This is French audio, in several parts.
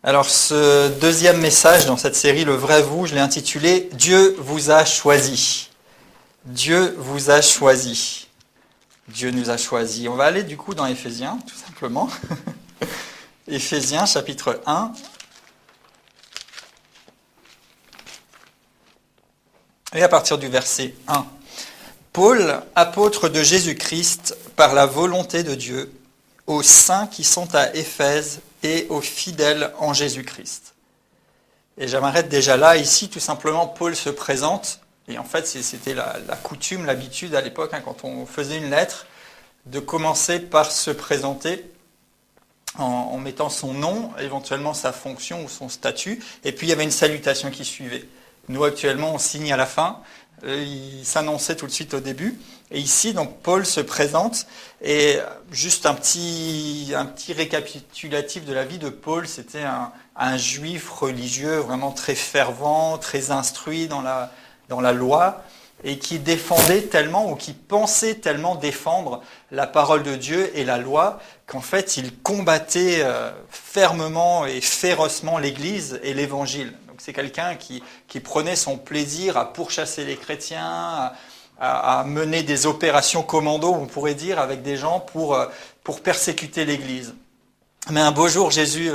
Alors ce deuxième message dans cette série, Le vrai vous, je l'ai intitulé « Dieu vous a choisi ». Dieu vous a choisi. Dieu nous a choisis. On va aller du coup dans Éphésiens, tout simplement. Éphésiens chapitre 1. Et à partir du verset 1. Paul, apôtre de Jésus-Christ, par la volonté de Dieu, aux saints qui sont à Éphèse et aux fidèles en Jésus-Christ. Et j'aimerais déjà là, ici, tout simplement, Paul se présente. Et en fait, c'était la coutume, l'habitude à l'époque, quand on faisait une lettre, de commencer par se présenter en mettant son nom, éventuellement sa fonction ou son statut. Et puis, il y avait une salutation qui suivait. Nous, actuellement, on signe à la fin. Il s'annonçait tout de suite au début. Et ici, donc, Paul se présente. Et juste un petit récapitulatif de la vie de Paul. C'était un juif religieux vraiment très fervent, très instruit dans la loi, et qui défendait tellement, ou qui pensait tellement défendre la parole de Dieu et la loi, qu'en fait, il combattait fermement et férocement l'Église et l'Évangile. Donc c'est quelqu'un qui prenait son plaisir à pourchasser les chrétiens, à mener des opérations commando, on pourrait dire, avec des gens pour persécuter l'Église. Mais un beau jour, Jésus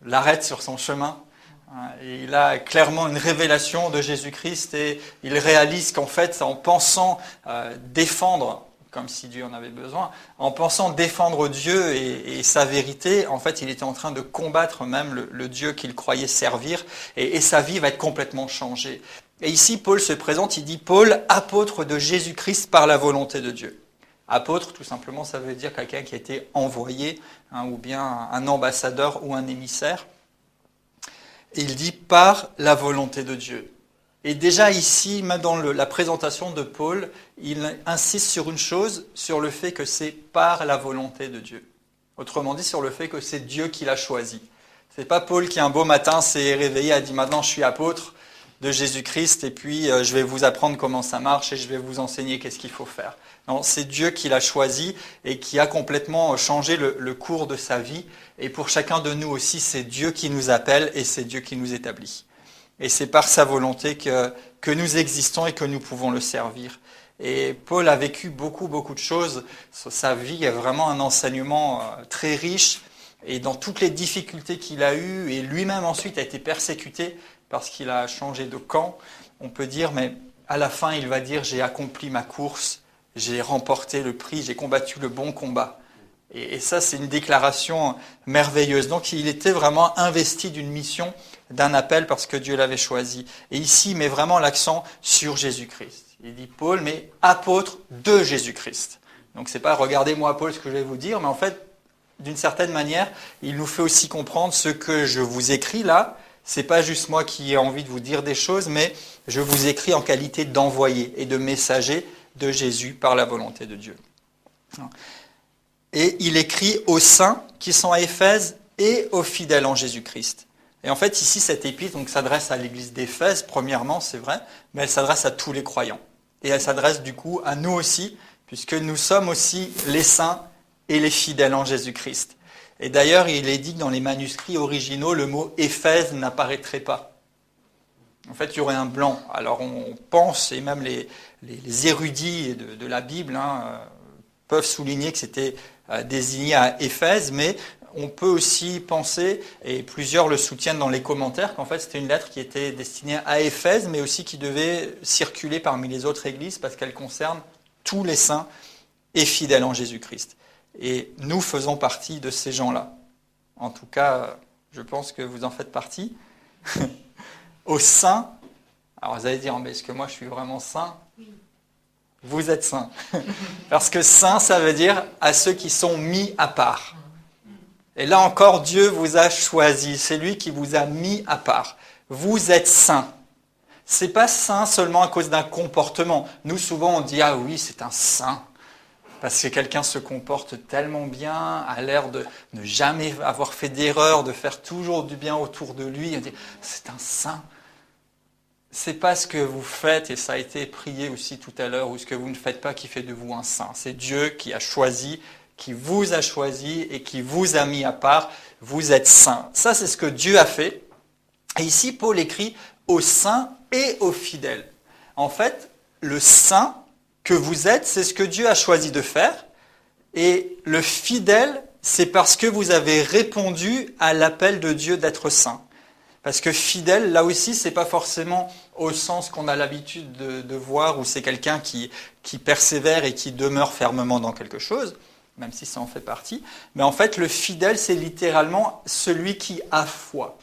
l'arrête sur son chemin. Et il a clairement une révélation de Jésus-Christ et il réalise qu'en fait, en pensant défendre, comme si Dieu en avait besoin, en pensant défendre Dieu et sa vérité, en fait, il était en train de combattre même le Dieu qu'il croyait servir et sa vie va être complètement changée. Et ici, Paul se présente, il dit « Paul, apôtre de Jésus-Christ par la volonté de Dieu ». Apôtre, tout simplement, ça veut dire quelqu'un qui a été envoyé, ou bien un ambassadeur ou un émissaire. Et il dit « par la volonté de Dieu ». Et déjà ici, même dans la présentation de Paul, il insiste sur une chose, sur le fait que c'est par la volonté de Dieu. Autrement dit, sur le fait que c'est Dieu qui l'a choisi. C'est pas Paul qui un beau matin s'est réveillé et a dit « maintenant je suis apôtre de Jésus-Christ et puis je vais vous apprendre comment ça marche et je vais vous enseigner qu'est-ce qu'il faut faire ». Non, c'est Dieu qui l'a choisi et qui a complètement changé le cours de sa vie. Et pour chacun de nous aussi, c'est Dieu qui nous appelle et c'est Dieu qui nous établit. Et c'est par sa volonté que nous existons et que nous pouvons le servir. Et Paul a vécu beaucoup de choses. Sa vie est vraiment un enseignement très riche. Et dans toutes les difficultés qu'il a eues, et lui-même ensuite a été persécuté parce qu'il a changé de camp, on peut dire, mais à la fin il va dire « j'ai accompli ma course ». J'ai remporté le prix, j'ai combattu le bon combat. Et ça, c'est une déclaration merveilleuse. Donc, il était vraiment investi d'une mission, d'un appel, parce que Dieu l'avait choisi. Et ici, il met vraiment l'accent sur Jésus-Christ. Il dit Paul, mais apôtre de Jésus-Christ. Donc, c'est pas regardez-moi Paul ce que je vais vous dire, mais en fait, d'une certaine manière, il nous fait aussi comprendre ce que je vous écris là. C'est pas juste moi qui ai envie de vous dire des choses, mais je vous écris en qualité d'envoyé et de messager de Jésus par la volonté de Dieu. Et il écrit aux saints qui sont à Éphèse et aux fidèles en Jésus-Christ. Et en fait, ici, cette épître s'adresse à l'église d'Éphèse, premièrement, c'est vrai, mais elle s'adresse à tous les croyants. Et elle s'adresse du coup à nous aussi, puisque nous sommes aussi les saints et les fidèles en Jésus-Christ. Et d'ailleurs, il est dit que dans les manuscrits originaux, le mot Éphèse n'apparaîtrait pas. En fait, il y aurait un blanc. Alors on pense, et même les érudits de la Bible peuvent souligner que c'était désigné à Éphèse, mais on peut aussi penser, et plusieurs le soutiennent dans les commentaires, qu'en fait c'était une lettre qui était destinée à Éphèse, mais aussi qui devait circuler parmi les autres églises, parce qu'elle concerne tous les saints et fidèles en Jésus-Christ. Et nous faisons partie de ces gens-là. En tout cas, je pense que vous en faites partie. Aux saints, alors vous allez dire, mais est-ce que moi je suis vraiment saint ? Vous êtes saints. Parce que saint, ça veut dire à ceux qui sont mis à part. Et là encore, Dieu vous a choisi, c'est lui qui vous a mis à part. Vous êtes saints. C'est pas saint seulement à cause d'un comportement. Nous, souvent, on dit, ah oui, c'est un saint. Parce que quelqu'un se comporte tellement bien, a l'air de ne jamais avoir fait d'erreur, de faire toujours du bien autour de lui. On dit, c'est un saint. C'est pas ce que vous faites, et ça a été prié aussi tout à l'heure, ou ce que vous ne faites pas qui fait de vous un saint. C'est Dieu qui a choisi, qui vous a choisi et qui vous a mis à part. vous êtes saints. Ça, c'est ce que Dieu a fait. Et ici, Paul écrit aux saints et aux fidèles. En fait, le saint que vous êtes, c'est ce que Dieu a choisi de faire. Et le fidèle, c'est parce que vous avez répondu à l'appel de Dieu d'être saint. Parce que fidèle, là aussi, c'est pas forcément au sens qu'on a l'habitude de voir, où c'est quelqu'un qui persévère et qui demeure fermement dans quelque chose, même si ça en fait partie. Mais en fait, le fidèle, c'est littéralement celui qui a foi.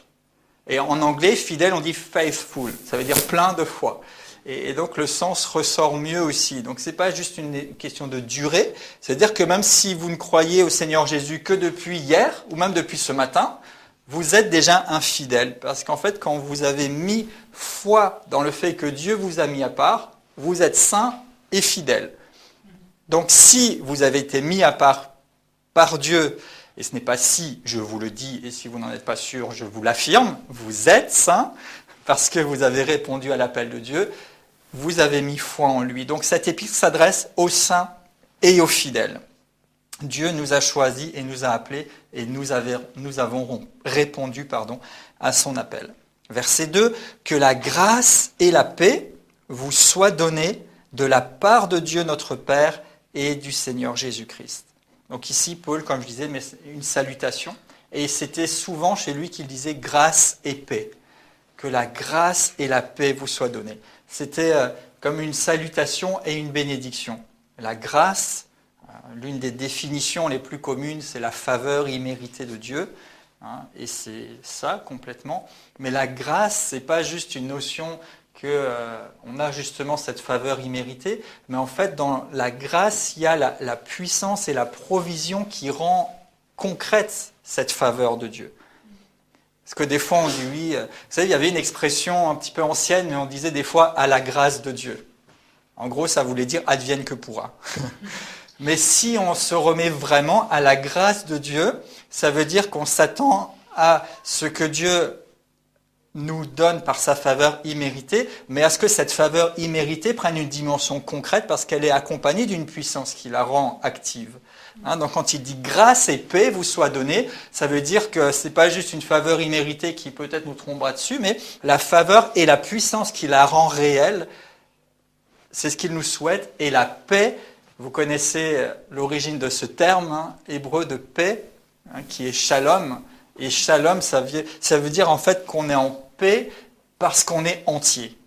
Et en anglais, fidèle, on dit faithful, ça veut dire plein de foi. Et donc le sens ressort mieux aussi. Donc c'est pas juste une question de durée, c'est-à-dire que même si vous ne croyez au Seigneur Jésus que depuis hier, ou même depuis ce matin, vous êtes déjà infidèle. Parce qu'en fait, quand vous avez mis foi dans le fait que Dieu vous a mis à part, vous êtes saint et fidèle. Donc si vous avez été mis à part par Dieu, et ce n'est pas si, je vous le dis, et si vous n'en êtes pas sûr, je vous l'affirme, vous êtes saint, parce que vous avez répondu à l'appel de Dieu, vous avez mis foi en lui. Donc cette épître s'adresse aux saints et aux fidèles. Dieu nous a choisis et nous a appelés, et nous avons répondu à son appel. Verset 2, « Que la grâce et la paix vous soient données de la part de Dieu notre Père et du Seigneur Jésus-Christ. » Donc ici, Paul, comme je disais, met une salutation, et c'était souvent chez lui qu'il disait « grâce et paix ». Que la grâce et la paix vous soient données. C'était comme une salutation et une bénédiction. La grâce, l'une des définitions les plus communes, c'est la faveur imméritée de Dieu, et c'est ça complètement. Mais la grâce, c'est pas juste une notion qu'on a justement cette faveur imméritée, mais en fait, dans la grâce, il y a la puissance et la provision qui rend concrète cette faveur de Dieu. Parce que des fois, on dit oui, vous savez, il y avait une expression un petit peu ancienne, mais on disait des fois « à la grâce de Dieu ». En gros, ça voulait dire « advienne que pourra ». Mais si on se remet vraiment à la grâce de Dieu, ça veut dire qu'on s'attend à ce que Dieu nous donne par sa faveur imméritée, mais à ce que cette faveur imméritée prenne une dimension concrète parce qu'elle est accompagnée d'une puissance qui la rend active. Donc quand il dit grâce et paix vous soient données, ça veut dire que c'est pas juste une faveur imméritée qui peut-être nous tombera dessus, mais la faveur et la puissance qui la rend réelle, c'est ce qu'il nous souhaite. Et la paix, vous connaissez l'origine de ce terme hébreu de paix, qui est shalom. Et shalom, ça veut dire en fait qu'on est en paix parce qu'on est entier.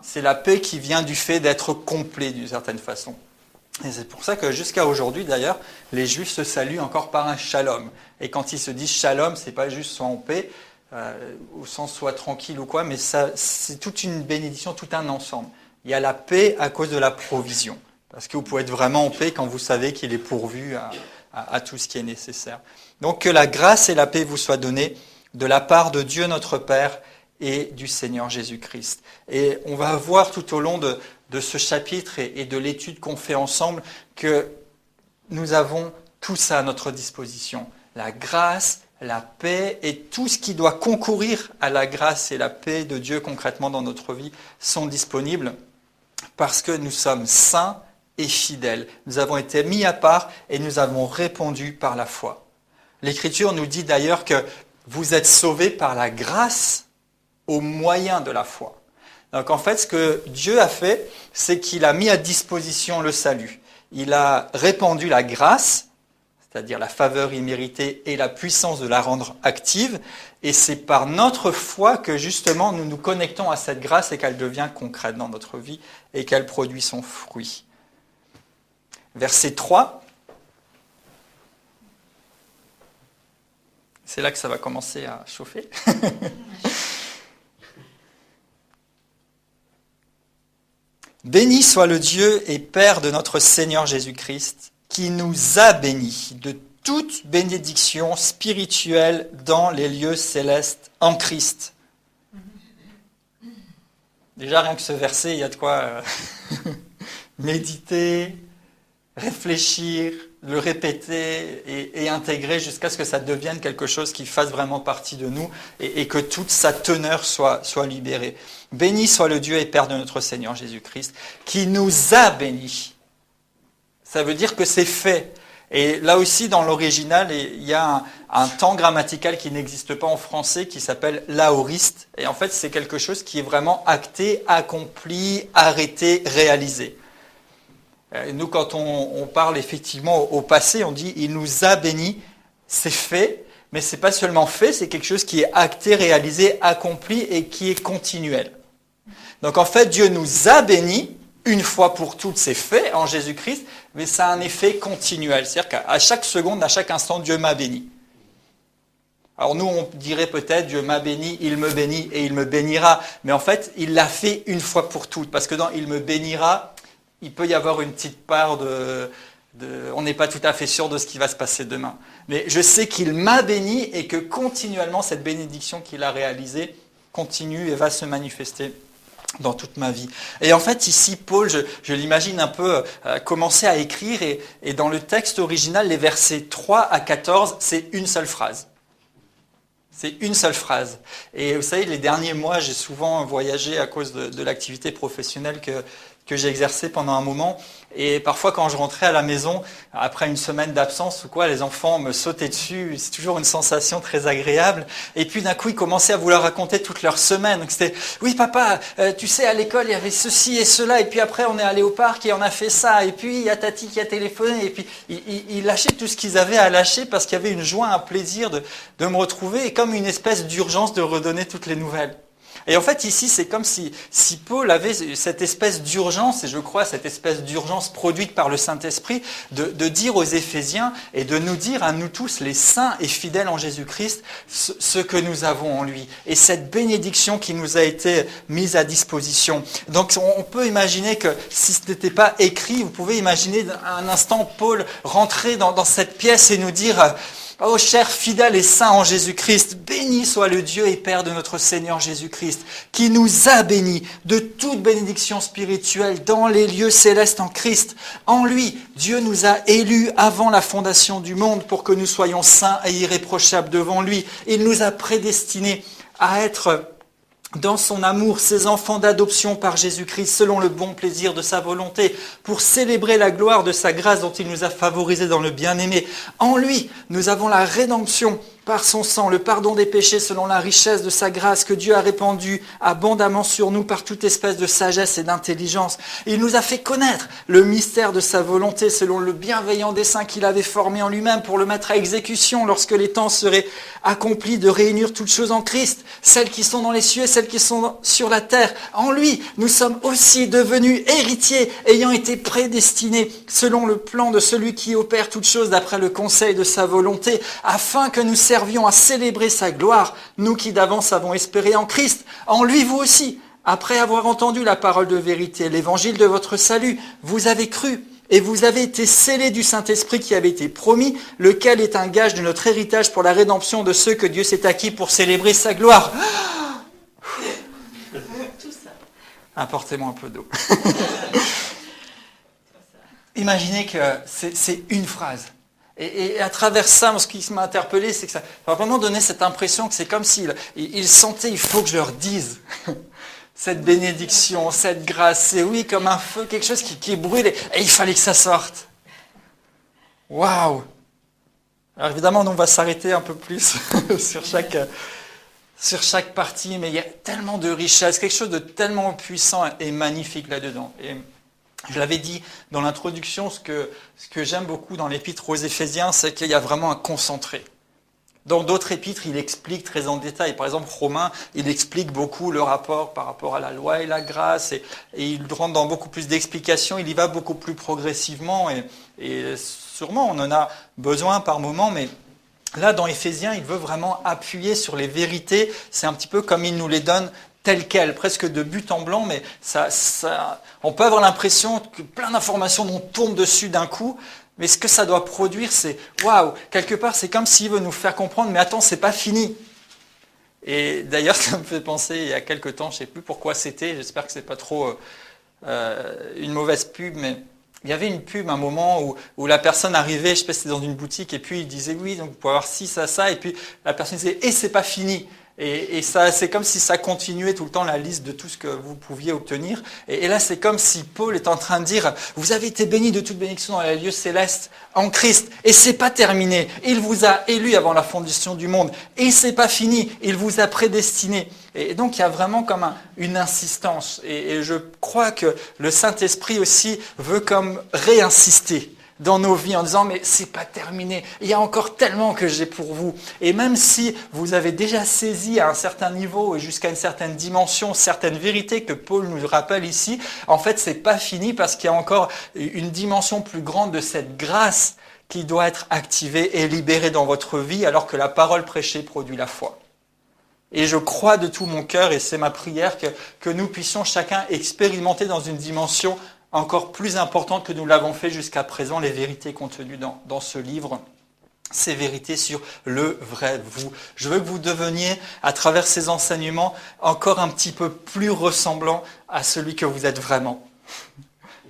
C'est la paix qui vient du fait d'être complet d'une certaine façon. Et c'est pour ça que jusqu'à aujourd'hui, d'ailleurs, les Juifs se saluent encore par un shalom. Et quand ils se disent shalom, c'est pas juste soit en paix, au sens soit tranquille ou quoi, mais ça, c'est toute une bénédiction, tout un ensemble. Il y a la paix à cause de la provision. Parce que vous pouvez être vraiment en paix quand vous savez qu'il est pourvu à tout ce qui est nécessaire. Donc que la grâce et la paix vous soient données de la part de Dieu notre Père et du Seigneur Jésus-Christ. Et on va voir tout au long de ce chapitre et de l'étude qu'on fait ensemble que nous avons tout ça à notre disposition. La grâce, la paix et tout ce qui doit concourir à la grâce et la paix de Dieu concrètement dans notre vie sont disponibles parce que nous sommes saints et fidèles. Nous avons été mis à part et nous avons répondu par la foi. L'Écriture nous dit d'ailleurs que vous êtes sauvés par la grâce au moyen de la foi. Donc en fait, ce que Dieu a fait, c'est qu'il a mis à disposition le salut. Il a répandu la grâce, c'est-à-dire la faveur imméritée et la puissance de la rendre active. Et c'est par notre foi que justement nous nous connectons à cette grâce et qu'elle devient concrète dans notre vie et qu'elle produit son fruit. Verset 3. C'est là que ça va commencer à chauffer. Béni soit le Dieu et Père de notre Seigneur Jésus-Christ, qui nous a bénis de toute bénédiction spirituelle dans les lieux célestes en Christ. Déjà, rien que ce verset, il y a de quoi méditer, réfléchir, le répéter et intégrer jusqu'à ce que ça devienne quelque chose qui fasse vraiment partie de nous et que toute sa teneur soit libérée. Béni soit le Dieu et Père de notre Seigneur Jésus-Christ, qui nous a bénis. Ça veut dire que c'est fait. Et là aussi, dans l'original, il y a un temps grammatical qui n'existe pas en français, qui s'appelle l'aoriste. Et en fait, c'est quelque chose qui est vraiment acté, accompli, arrêté, réalisé. Et nous, quand on parle effectivement au passé, on dit « il nous a bénis », c'est fait, mais c'est pas seulement fait, c'est quelque chose qui est acté, réalisé, accompli et qui est continuel. Donc en fait, Dieu nous a bénis, une fois pour toutes, c'est fait en Jésus-Christ, mais ça a un effet continuel. C'est-à-dire qu'à chaque seconde, à chaque instant, Dieu m'a béni. Alors nous, on dirait peut-être, Dieu m'a béni, il me bénit et il me bénira. Mais en fait, il l'a fait une fois pour toutes. Parce que dans il me bénira, il peut y avoir une petite part on n'est pas tout à fait sûr de ce qui va se passer demain. Mais je sais qu'il m'a béni et que continuellement, cette bénédiction qu'il a réalisée continue et va se manifester dans toute ma vie. Et en fait, ici, Paul, je l'imagine un peu commencer à écrire, et dans le texte original, les versets 3 à 14, c'est une seule phrase. C'est une seule phrase. Et vous savez, les derniers mois, j'ai souvent voyagé à cause de l'activité professionnelle que j'ai exercée pendant un moment. Et parfois, quand je rentrais à la maison, après une semaine d'absence ou quoi, les enfants me sautaient dessus. C'est toujours une sensation très agréable. Et puis d'un coup, ils commençaient à vouloir raconter toute leur semaine. Donc c'était, oui papa, tu sais, à l'école, il y avait ceci et cela. Et puis après, on est allé au parc et on a fait ça. Et puis, il y a Tati qui a téléphoné. Et puis, ils lâchaient tout ce qu'ils avaient à lâcher parce qu'il y avait une joie, un plaisir de me retrouver et comme une espèce d'urgence de redonner toutes les nouvelles. Et en fait, ici, c'est comme si Paul avait cette espèce d'urgence, et je crois cette espèce d'urgence produite par le Saint-Esprit, de dire aux Éphésiens et de nous dire à nous tous, les saints et fidèles en Jésus-Christ, ce que nous avons en lui. Et cette bénédiction qui nous a été mise à disposition. Donc, on peut imaginer que si ce n'était pas écrit, vous pouvez imaginer un instant Paul rentrer dans cette pièce et nous dire... Ô chers fidèles et saints en Jésus-Christ, béni soit le Dieu et Père de notre Seigneur Jésus-Christ, qui nous a bénis de toute bénédiction spirituelle dans les lieux célestes en Christ. En lui, Dieu nous a élus avant la fondation du monde pour que nous soyons saints et irréprochables devant lui. Il nous a prédestinés à être... dans son amour, ses enfants d'adoption par Jésus-Christ, selon le bon plaisir de sa volonté, pour célébrer la gloire de sa grâce dont il nous a favorisés dans le bien-aimé. En lui, nous avons la rédemption par son sang, le pardon des péchés selon la richesse de sa grâce que Dieu a répandue abondamment sur nous par toute espèce de sagesse et d'intelligence. Il nous a fait connaître le mystère de sa volonté selon le bienveillant dessein qu'il avait formé en lui-même pour le mettre à exécution lorsque les temps seraient accomplis de réunir toutes choses en Christ, celles qui sont dans les cieux et celles qui sont sur la terre. En lui, nous sommes aussi devenus héritiers, ayant été prédestinés selon le plan de celui qui opère toutes choses d'après le conseil de sa volonté, afin que nous servions à célébrer sa gloire, nous qui d'avance avons espéré en Christ. En lui, vous aussi, après avoir entendu la parole de vérité, l'évangile de votre salut, vous avez cru et vous avez été scellés du Saint-Esprit qui avait été promis, lequel est un gage de notre héritage pour la rédemption de ceux que Dieu s'est acquis pour célébrer sa gloire. Apportez-moi un peu d'eau. Imaginez que c'est une phrase. Et à travers ça, ce qui m'a interpellé, c'est que ça m'a vraiment donné cette impression que c'est comme s'il sentait, il faut que je leur dise cette bénédiction, cette grâce. C'est oui, comme un feu, quelque chose qui brûle et il fallait que ça sorte. Waouh! Alors évidemment, on va s'arrêter un peu plus sur chaque partie, mais il y a tellement de richesse, quelque chose de tellement puissant et magnifique là-dedans. Et je l'avais dit dans l'introduction, ce que j'aime beaucoup dans l'épître aux Éphésiens, c'est qu'il y a vraiment un concentré. Dans d'autres épîtres, il explique très en détail. Par exemple, Romains, il explique beaucoup le rapport par rapport à la loi et la grâce, et il rentre dans beaucoup plus d'explications, il y va beaucoup plus progressivement, et sûrement on en a besoin par moment, mais là, dans Éphésiens, il veut vraiment appuyer sur les vérités. C'est un petit peu comme il nous les donne telles quelles, presque de but en blanc, mais on peut avoir l'impression que plein d'informations nous tombent dessus d'un coup, mais ce que ça doit produire, c'est waouh, quelque part, c'est comme s'il veut nous faire comprendre, mais attends, c'est pas fini. Et d'ailleurs, ça me fait penser, il y a quelque temps, je ne sais plus pourquoi c'était, j'espère que c'est pas trop une mauvaise pub, mais il y avait une pub, un moment où la personne arrivait, je ne sais pas si c'était dans une boutique, et puis il disait oui, donc vous pouvez avoir ci, ça, ça, et puis la personne disait et c'est pas fini. Et ça, c'est comme si ça continuait tout le temps la liste de tout ce que vous pouviez obtenir. Et là, c'est comme si Paul est en train de dire, vous avez été bénis de toute bénédiction dans les lieux célestes en Christ. Et c'est pas terminé. Il vous a élu avant la fondation du monde. Et c'est pas fini. Il vous a prédestiné. Et donc, il y a vraiment comme une insistance. Et je crois que le Saint-Esprit aussi veut comme réinsister dans nos vies en disant, mais c'est pas terminé, il y a encore tellement que j'ai pour vous. Et même si vous avez déjà saisi à un certain niveau et jusqu'à une certaine dimension, certaines vérités que Paul nous rappelle ici, en fait, c'est pas fini parce qu'il y a encore une dimension plus grande de cette grâce qui doit être activée et libérée dans votre vie alors que la parole prêchée produit la foi. Et je crois de tout mon cœur, et c'est ma prière, que nous puissions chacun expérimenter dans une dimension encore plus importante que nous l'avons fait jusqu'à présent, les vérités contenues dans ce livre, ces vérités sur le vrai vous. Je veux que vous deveniez, à travers ces enseignements, encore un petit peu plus ressemblant à celui que vous êtes vraiment.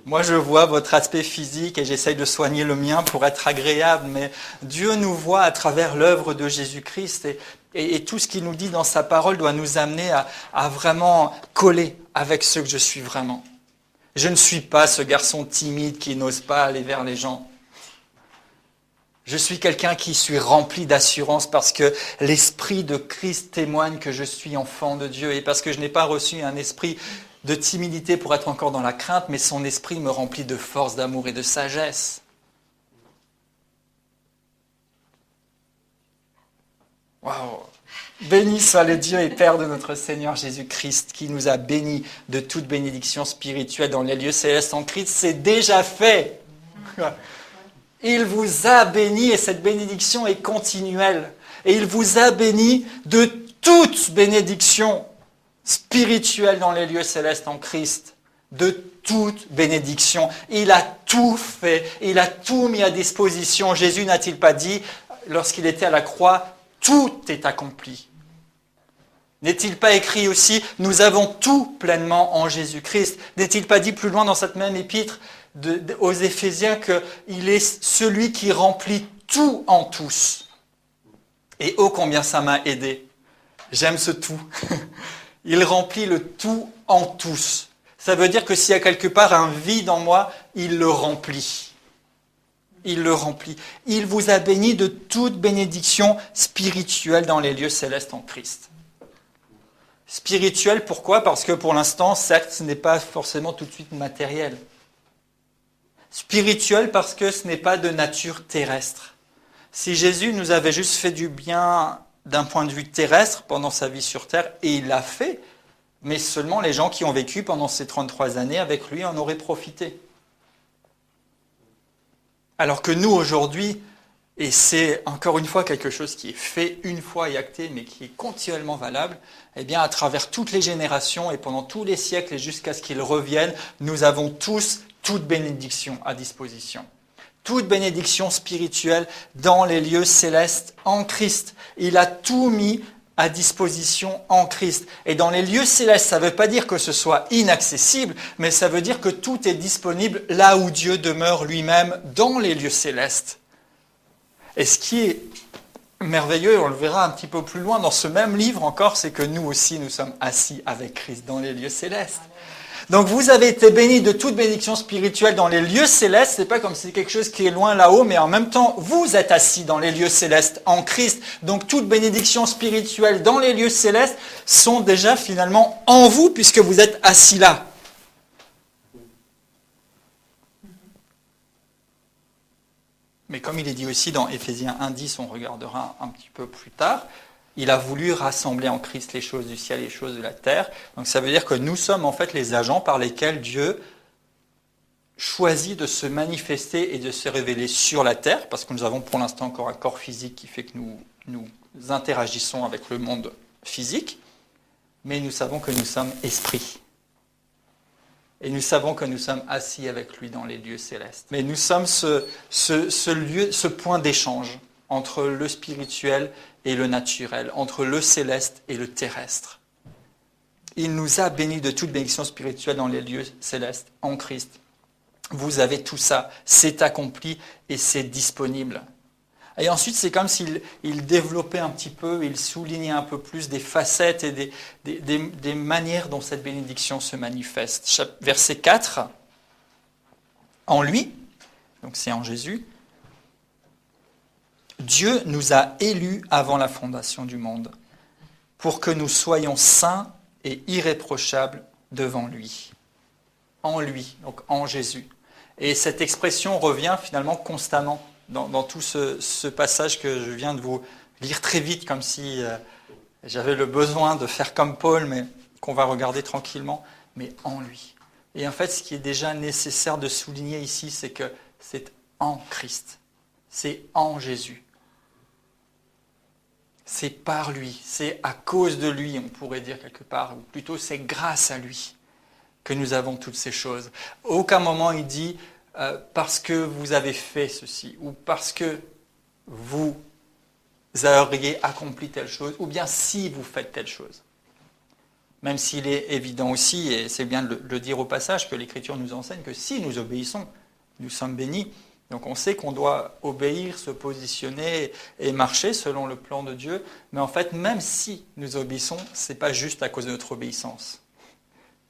Moi, je vois votre aspect physique et j'essaye de soigner le mien pour être agréable, mais Dieu nous voit à travers l'œuvre de Jésus-Christ et tout ce qu'il nous dit dans sa parole doit nous amener à vraiment coller avec ce que je suis vraiment. Je ne suis pas ce garçon timide qui n'ose pas aller vers les gens. Je suis quelqu'un qui suis rempli d'assurance parce que l'Esprit de Christ témoigne que je suis enfant de Dieu et parce que je n'ai pas reçu un esprit de timidité pour être encore dans la crainte, mais son esprit me remplit de force, d'amour et de sagesse. Waouh! Béni soit le Dieu et Père de notre Seigneur Jésus-Christ, qui nous a bénis de toute bénédiction spirituelle dans les lieux célestes en Christ. C'est déjà fait. Il vous a bénis et cette bénédiction est continuelle. Et il vous a bénis de toute bénédiction spirituelle dans les lieux célestes en Christ. De toute bénédiction. Il a tout fait. Il a tout mis à disposition. Jésus n'a-t-il pas dit, lorsqu'il était à la croix, tout est accompli. N'est-il pas écrit aussi, nous avons tout pleinement en Jésus-Christ? N'est-il pas dit plus loin dans cette même épître aux Éphésiens qu'il est celui qui remplit tout en tous? Et oh combien ça m'a aidé. J'aime ce tout. Il remplit le tout en tous. Ça veut dire que s'il y a quelque part un vide en moi, il le remplit. Il le remplit. Il vous a béni de toute bénédiction spirituelle dans les lieux célestes en Christ. Spirituel, pourquoi? Parce que pour l'instant, certes, ce n'est pas forcément tout de suite matériel. Spirituel parce que ce n'est pas de nature terrestre. Si Jésus nous avait juste fait du bien d'un point de vue terrestre pendant sa vie sur terre, et il l'a fait, mais seulement les gens qui ont vécu pendant ces 33 années avec lui en auraient profité. Alors que nous, aujourd'hui, et c'est encore une fois quelque chose qui est fait une fois et acté, mais qui est continuellement valable, eh bien, à travers toutes les générations et pendant tous les siècles et jusqu'à ce qu'ils reviennent, nous avons tous toute bénédiction à disposition. Toute bénédiction spirituelle dans les lieux célestes en Christ. Il a tout mis à disposition en Christ. Et dans les lieux célestes, ça ne veut pas dire que ce soit inaccessible, mais ça veut dire que tout est disponible là où Dieu demeure lui-même, dans les lieux célestes. Et ce qui est merveilleux, on le verra un petit peu plus loin dans ce même livre encore, c'est que nous aussi, nous sommes assis avec Christ dans les lieux célestes. Donc vous avez été bénis de toute bénédiction spirituelle dans les lieux célestes. C'est pas comme si c'est quelque chose qui est loin là-haut, mais en même temps, vous êtes assis dans les lieux célestes en Christ. Donc toute bénédiction spirituelle dans les lieux célestes sont déjà finalement en vous puisque vous êtes assis là. Mais comme il est dit aussi dans Éphésiens 1,10, on regardera un petit peu plus tard, il a voulu rassembler en Christ les choses du ciel et les choses de la terre. Donc ça veut dire que nous sommes en fait les agents par lesquels Dieu choisit de se manifester et de se révéler sur la terre, parce que nous avons pour l'instant encore un corps physique qui fait que nous interagissons avec le monde physique, mais nous savons que nous sommes esprits. Et nous savons que nous sommes assis avec lui dans les lieux célestes. Mais nous sommes ce point d'échange entre le spirituel et le naturel, entre le céleste et le terrestre. Il nous a bénis de toute bénédiction spirituelle dans les lieux célestes en Christ. Vous avez tout ça, c'est accompli et c'est disponible. Et ensuite, c'est comme s'il développait un petit peu, il soulignait un peu plus des facettes et des manières dont cette bénédiction se manifeste. Verset 4, en lui, donc c'est en Jésus, Dieu nous a élus avant la fondation du monde pour que nous soyons saints et irréprochables devant lui. En lui, donc en Jésus. Et cette expression revient finalement constamment dans tout ce passage que je viens de vous lire très vite, comme si j'avais le besoin de faire comme Paul, mais qu'on va regarder tranquillement, mais en lui. Et en fait, ce qui est déjà nécessaire de souligner ici, c'est que c'est en Christ, c'est en Jésus. C'est par lui, c'est à cause de lui, on pourrait dire quelque part, ou plutôt c'est grâce à lui que nous avons toutes ces choses. À aucun moment il dit parce que vous avez fait ceci, ou parce que vous auriez accompli telle chose, ou bien si vous faites telle chose. Même s'il est évident aussi, et c'est bien de le dire au passage, que l'Écriture nous enseigne que si nous obéissons, nous sommes bénis. Donc on sait qu'on doit obéir, se positionner et marcher selon le plan de Dieu. Mais en fait, même si nous obéissons, ce n'est pas juste à cause de notre obéissance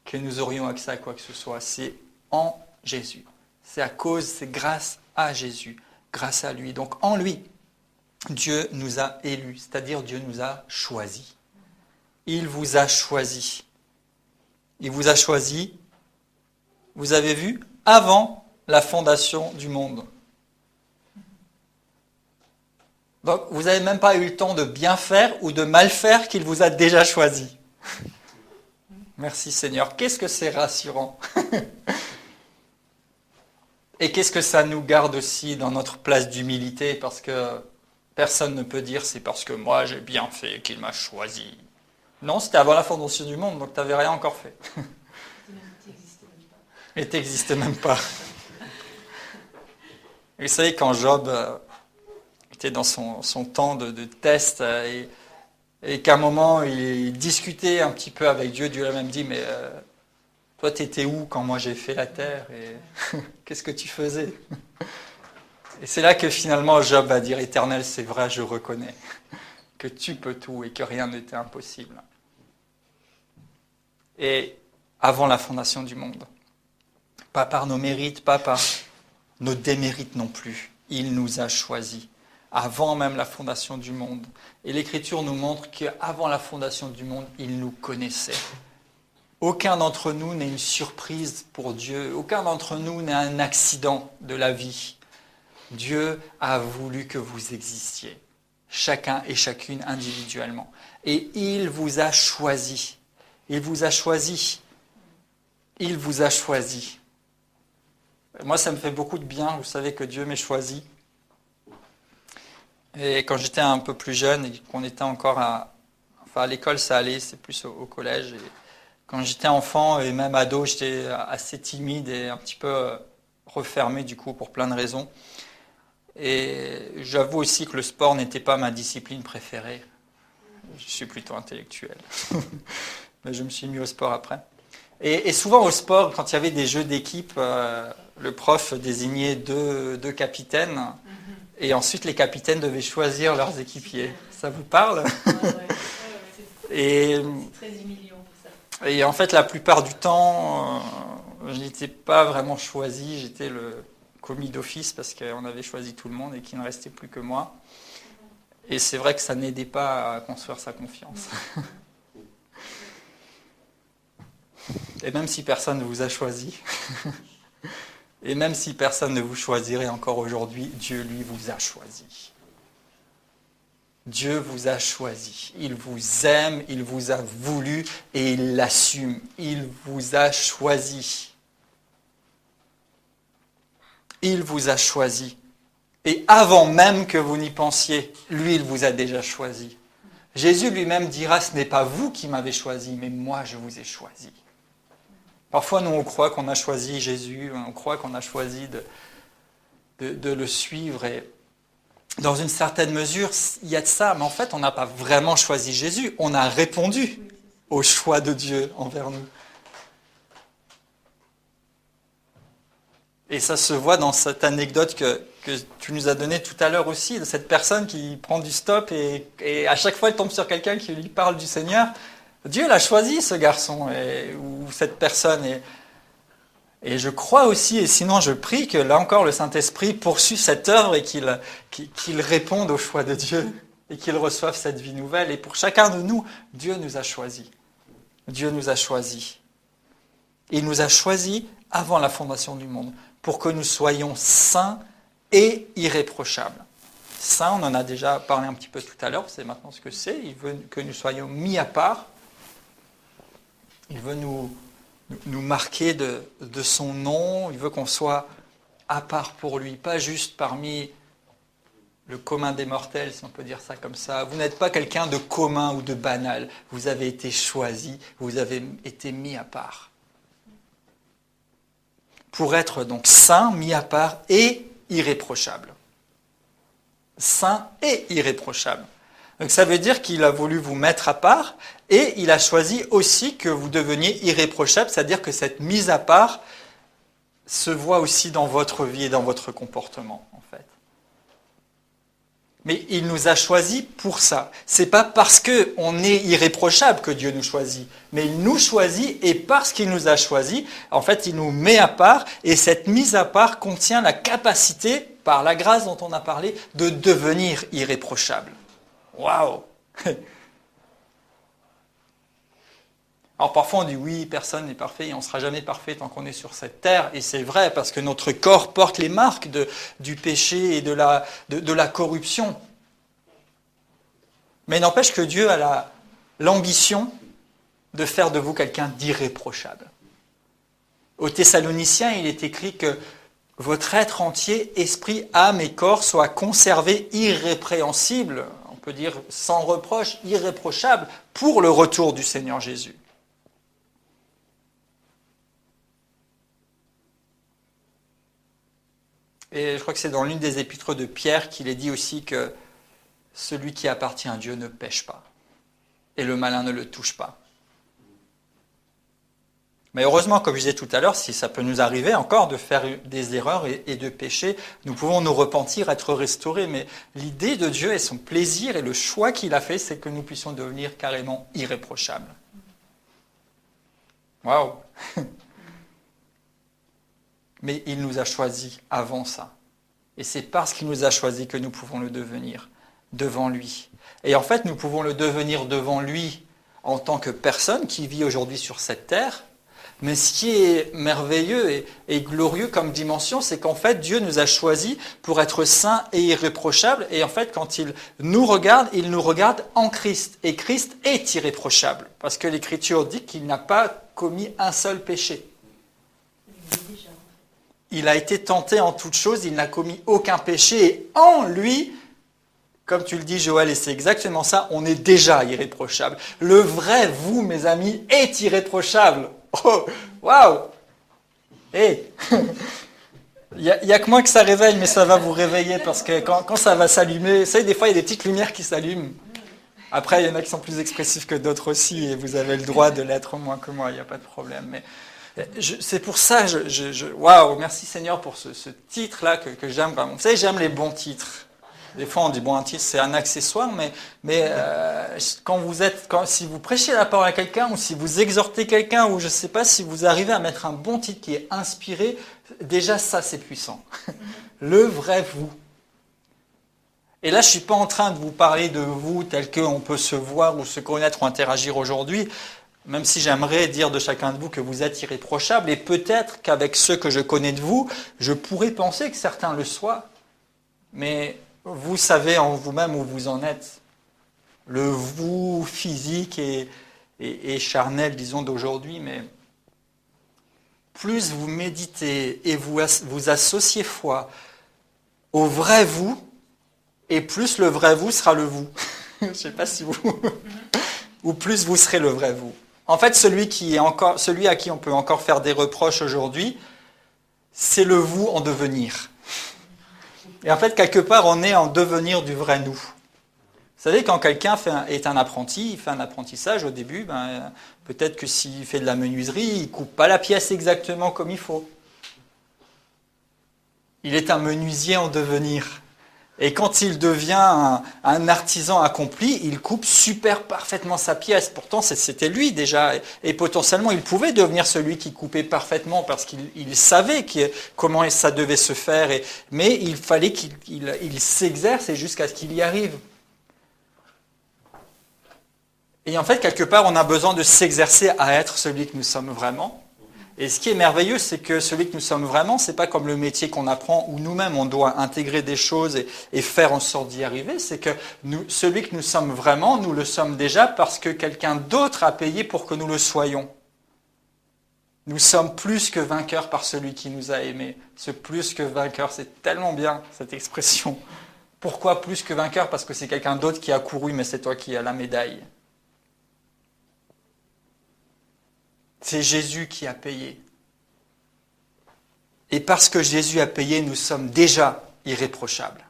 que nous aurions accès à quoi que ce soit. C'est en Jésus. C'est grâce à Jésus, grâce à lui. Donc en lui, Dieu nous a élus, c'est-à-dire Dieu nous a choisis. Il vous a choisis. Il vous a choisis, vous avez vu, avant la fondation du monde. Donc, vous n'avez même pas eu le temps de bien faire ou de mal faire qu'il vous a déjà choisi. Merci Seigneur. Qu'est-ce que c'est rassurant. Et qu'est-ce que ça nous garde aussi dans notre place d'humilité, parce que personne ne peut dire c'est parce que moi j'ai bien fait qu'il m'a choisi. Non, c'était avant la fondation du monde, donc tu n'avais rien encore fait. Et tu n'existais même pas. Et vous savez, quand Job était dans son temps de test et qu'à un moment il discutait un petit peu avec Dieu, Dieu lui a même dit, mais toi tu étais où quand moi j'ai fait la terre et qu'est-ce que tu faisais? Et c'est là que finalement Job va dire, Éternel, c'est vrai, je reconnais que tu peux tout et que rien n'était impossible. Et avant la fondation du monde, pas par nos mérites, pas par nos démérites non plus, il nous a choisis, avant même la fondation du monde. Et l'Écriture nous montre qu'avant la fondation du monde, il nous connaissait. Aucun d'entre nous n'est une surprise pour Dieu, aucun d'entre nous n'est un accident de la vie. Dieu a voulu que vous existiez, chacun et chacune individuellement. Et il vous a choisi. Il vous a choisi. Il vous a choisi. Moi, ça me fait beaucoup de bien. Vous savez que Dieu m'ait choisi. Et quand j'étais un peu plus jeune et qu'on était encore à l'école, ça allait, c'est plus au collège. Et quand j'étais enfant et même ado, j'étais assez timide et un petit peu refermé du coup pour plein de raisons. Et j'avoue aussi que le sport n'était pas ma discipline préférée. Je suis plutôt intellectuel. Mais je me suis mis au sport après. Et souvent au sport, quand il y avait des jeux d'équipe, le prof désignait deux capitaines. Et ensuite, les capitaines devaient choisir leurs équipiers. Ça vous parle? Et c'est très humiliant pour ça. Et en fait, la plupart du temps, je n'étais pas vraiment choisi. J'étais le commis d'office parce qu'on avait choisi tout le monde et qu'il ne restait plus que moi. Et c'est vrai que ça n'aidait pas à construire sa confiance. Et même si personne ne vous a choisi, et même si personne ne vous choisirait encore aujourd'hui, Dieu, lui, vous a choisi. Dieu vous a choisi. Il vous aime, il vous a voulu et il l'assume. Il vous a choisi. Il vous a choisi. Et avant même que vous n'y pensiez, lui, il vous a déjà choisi. Jésus lui-même dira, ce n'est pas vous qui m'avez choisi, mais moi, je vous ai choisi. Parfois, nous, on croit qu'on a choisi Jésus, on croit qu'on a choisi de le suivre. Et dans une certaine mesure, il y a de ça, mais en fait, on n'a pas vraiment choisi Jésus. On a répondu au choix de Dieu envers nous. Et ça se voit dans cette anecdote que que tu nous as donné tout à l'heure aussi, de cette personne qui prend du stop et à chaque fois elle tombe sur quelqu'un qui lui parle du Seigneur. Dieu l'a choisi, ce garçon ou cette personne. Et je crois aussi, et sinon je prie que là encore le Saint-Esprit poursuive cette œuvre et qu'il réponde au choix de Dieu et qu'il reçoive cette vie nouvelle. Et pour chacun de nous, Dieu nous a choisis. Dieu nous a choisis. Il nous a choisis avant la fondation du monde pour que nous soyons saints et irréprochables. Saints, on en a déjà parlé un petit peu tout à l'heure, c'est maintenant ce que c'est. Il veut que nous soyons mis à part. Il veut nous marquer de son nom, il veut qu'on soit à part pour lui, pas juste parmi le commun des mortels, si on peut dire ça comme ça. Vous n'êtes pas quelqu'un de commun ou de banal, vous avez été choisi, vous avez été mis à part. Pour être donc saint, mis à part et irréprochable. Saint et irréprochable. Donc ça veut dire qu'il a voulu vous mettre à part et il a choisi aussi que vous deveniez irréprochable, c'est-à-dire que cette mise à part se voit aussi dans votre vie et dans votre comportement, en fait. Mais il nous a choisis pour ça. C'est pas parce qu'on est irréprochable que Dieu nous choisit, mais il nous choisit et parce qu'il nous a choisis, en fait, il nous met à part et cette mise à part contient la capacité, par la grâce dont on a parlé, de devenir irréprochable. Waouh! Alors parfois on dit oui, personne n'est parfait et on ne sera jamais parfait tant qu'on est sur cette terre. Et c'est vrai parce que notre corps porte les marques du péché et de la corruption. Mais n'empêche que Dieu a l'ambition de faire de vous quelqu'un d'irréprochable. Aux Thessaloniciens, il est écrit que votre être entier, esprit, âme et corps soit conservé irrépréhensible, on peut dire sans reproche, irréprochable, pour le retour du Seigneur Jésus. Et je crois que c'est dans l'une des épîtres de Pierre qu'il est dit aussi que celui qui appartient à Dieu ne pêche pas, et le malin ne le touche pas. Mais heureusement, comme je disais tout à l'heure, si ça peut nous arriver encore de faire des erreurs et de pécher, nous pouvons nous repentir, être restaurés. Mais l'idée de Dieu et son plaisir et le choix qu'il a fait, c'est que nous puissions devenir carrément irréprochables. Waouh! Mais il nous a choisis avant ça. Et c'est parce qu'il nous a choisis que nous pouvons le devenir devant lui. Et en fait, nous pouvons le devenir devant lui en tant que personne qui vit aujourd'hui sur cette terre. Mais ce qui est merveilleux et glorieux comme dimension, c'est qu'en fait, Dieu nous a choisis pour être saints et irréprochables. Et en fait, quand il nous regarde en Christ. Et Christ est irréprochable. Parce que l'Écriture dit qu'il n'a pas commis un seul péché. Il a été tenté en toutes choses, il n'a commis aucun péché. Et en lui, comme tu le dis Joël, et c'est exactement ça, on est déjà irréprochable. Le vrai vous, mes amis, est irréprochable. Oh, waouh! Hey. Il n'y a que moi que ça réveille, mais ça va vous réveiller parce que quand ça va s'allumer, vous savez, des fois il y a des petites lumières qui s'allument. Après, il y en a qui sont plus expressifs que d'autres aussi, et vous avez le droit de l'être moins que moi, il n'y a pas de problème. Mais c'est pour ça, waouh, merci Seigneur pour ce titre-là que j'aime vraiment. Vous savez, j'aime les bons titres. Des fois, on dit, bon, un titre, c'est un accessoire, mais si vous prêchez la parole à quelqu'un, ou si vous exhortez quelqu'un, ou je ne sais pas, si vous arrivez à mettre un bon titre qui est inspiré, déjà ça, c'est puissant. Le vrai vous. Et là, je ne suis pas en train de vous parler de vous tel qu'on peut se voir ou se connaître ou interagir aujourd'hui, même si j'aimerais dire de chacun de vous que vous êtes irréprochable, et peut-être qu'avec ceux que je connais de vous, je pourrais penser que certains le soient, mais vous savez en vous-même où vous en êtes. Le vous physique et charnel, disons, d'aujourd'hui, mais plus vous méditez et vous associez foi au vrai vous, et plus le vrai vous sera le vous. Je ne sais pas si vous... ou plus vous serez le vrai vous. En fait, celui à qui on peut encore faire des reproches aujourd'hui, c'est le vous en devenir. Et en fait, quelque part, on est en devenir du vrai nous. Vous savez, quand quelqu'un est un apprenti, il fait un apprentissage au début, peut-être que s'il fait de la menuiserie, il ne coupe pas la pièce exactement comme il faut. Il est un menuisier en devenir. Et quand il devient un artisan accompli, il coupe super parfaitement sa pièce. Pourtant, c'était lui déjà. Et potentiellement, il pouvait devenir celui qui coupait parfaitement parce qu'il savait comment ça devait se faire. Mais il fallait qu'il s'exerce jusqu'à ce qu'il y arrive. Et en fait, quelque part, on a besoin de s'exercer à être celui que nous sommes vraiment. Et ce qui est merveilleux, c'est que celui que nous sommes vraiment, c'est pas comme le métier qu'on apprend où nous-mêmes on doit intégrer des choses et faire en sorte d'y arriver. C'est que celui que nous sommes vraiment, nous le sommes déjà parce que quelqu'un d'autre a payé pour que nous le soyons. Nous sommes plus que vainqueurs par celui qui nous a aimés. Ce plus que vainqueur, c'est tellement bien cette expression. Pourquoi plus que vainqueur? Parce que c'est quelqu'un d'autre qui a couru, mais c'est toi qui as la médaille. C'est Jésus qui a payé. Et parce que Jésus a payé, nous sommes déjà irréprochables.